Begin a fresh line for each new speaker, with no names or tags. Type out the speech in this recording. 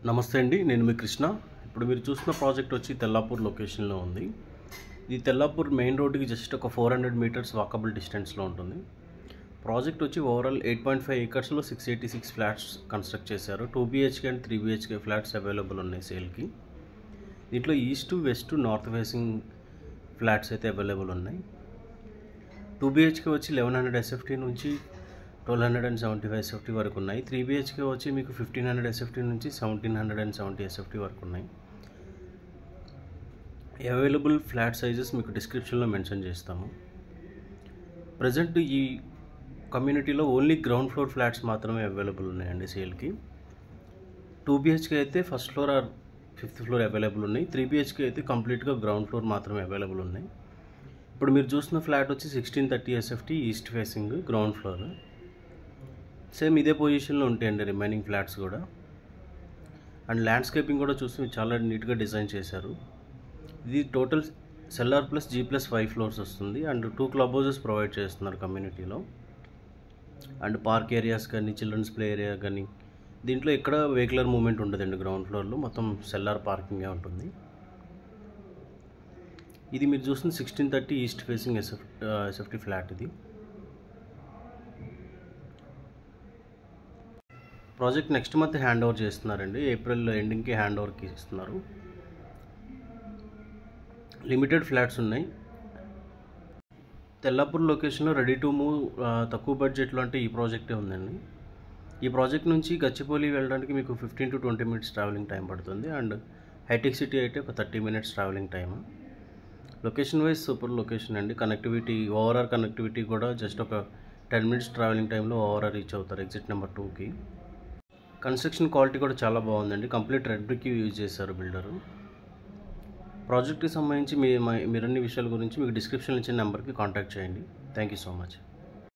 నమస్తే అండి, నేను మీ కృష్ణ. ఇప్పుడు మీరు చూస్తున్న ప్రాజెక్ట్ వచ్చి తెల్లాపూర్ లొకేషన్లో ఉంది. ఇది తెల్లాపూర్ మెయిన్ రోడ్డుకి జస్ట్ ఒక 400 మీటర్స్ వాకబుల్ డిస్టెన్స్లో ఉంటుంది. ప్రాజెక్ట్ వచ్చి ఓవరాల్ 8.5 ఏకర్స్లో 686 ఫ్లాట్స్ కన్స్ట్రక్ట్ చేశారు. 2 BHK and 3 BHK flats available ఉన్నాయి సేల్కి. దీంట్లో east, west, north facing flats అయితే అవైలబుల్ ఉన్నాయి. 2 BHK వచ్చి 1100 SFT నుంచి 1275 SFT వరకు ఉన్నాయి. 3 BHK వచ్చి మీకు 1500 SFT నుంచి 1770 SFT వరకు ఉన్నాయి. అవైలబుల్ ఫ్లాట్ సైజెస్ మీకు డిస్క్రిప్షన్లో మెన్షన్ చేస్తాము. ప్రజెంట్ ఈ కమ్యూనిటీలో ఓన్లీ గ్రౌండ్ ఫ్లోర్ ఫ్లాట్స్ మాత్రమే అవైలబుల్ ఉన్నాయండి సేల్కి. 2 BHK అయితే first floor or 5th floor available ఉన్నాయి. 3 BHK అయితే కంప్లీట్గా గ్రౌండ్ ఫ్లోర్ మాత్రమే అవైలబుల్ ఉన్నాయి. ఇప్పుడు మీరు చూస్తున్న ఫ్లాట్ వచ్చి 1630 SFT east facing ground floor. Same ఇదే పొజిషన్లో ఉంటాయండి రిమైనింగ్ ఫ్లాట్స్ కూడా. అండ్ ల్యాండ్స్కేపింగ్ కూడా చూసి చాలా నీట్గా డిజైన్ చేశారు. ఇది total cellar plus G+5 floors వస్తుంది. అండ్ 2 క్లబ్ హౌసెస్ ప్రొవైడ్ చేస్తున్నారు కమ్యూనిటీలో. అండ్ పార్క్ ఏరియాస్ కానీ, చిల్డ్రన్స్ ప్లే ఏరియా కానీ, దీంట్లో ఎక్కడ వెహికులర్ మూవ్మెంట్ ఉండదండి. గ్రౌండ్ ఫ్లోర్లో మొత్తం సెల్లార్ పార్కింగే ఉంటుంది. ఇది మీరు చూస్తున్న 1630 ఈస్ట్ ఫేసింగ్ SFT ఫ్లాట్. ఇది project next month hand over చేస్తున్నారండి. ఏప్రిల్ ఎండింగ్కి హ్యాండ్ ఓవర్కి ఇస్తున్నారు. లిమిటెడ్ ఫ్లాట్స్ ఉన్నాయి. తెల్లాపూర్ లొకేషన్లో రెడీ టు మూవ్ తక్కువ బడ్జెట్లో అంటే ఈ ప్రాజెక్టే ఉందండి. ఈ ప్రాజెక్ట్ నుంచి గచ్చిబౌలి వెళ్ళడానికి మీకు 15 to 20 minutes ట్రావెలింగ్ టైం పడుతుంది. అండ్ హైటెక్ సిటీ అయితే ఒక 30 minutes travelling time. Location wise super location అండి. కనెక్టివిటీ, ఓవరాల్ కనెక్టివిటీ కూడా జస్ట్ ఒక 10 minutes ట్రావెలింగ్ టైంలో ఓవరాల్ రీచ్ అవుతారు ఎగ్జిట్ నెంబర్ 2కి. కన్స్ట్రక్షన్ క్వాలిటీ కూడా చాలా బాగుందండి. కంప్లీట్ రెడ్ బ్రిక్ యూజ్ చేశారు బిల్డరు. ప్రాజెక్ట్కి సంబంధించి మీరన్ని విషయాల గురించి మీకు డిస్క్రిప్షన్లో ఇచ్చిన నెంబర్కి కాంటాక్ట్ చేయండి. Thank you so much.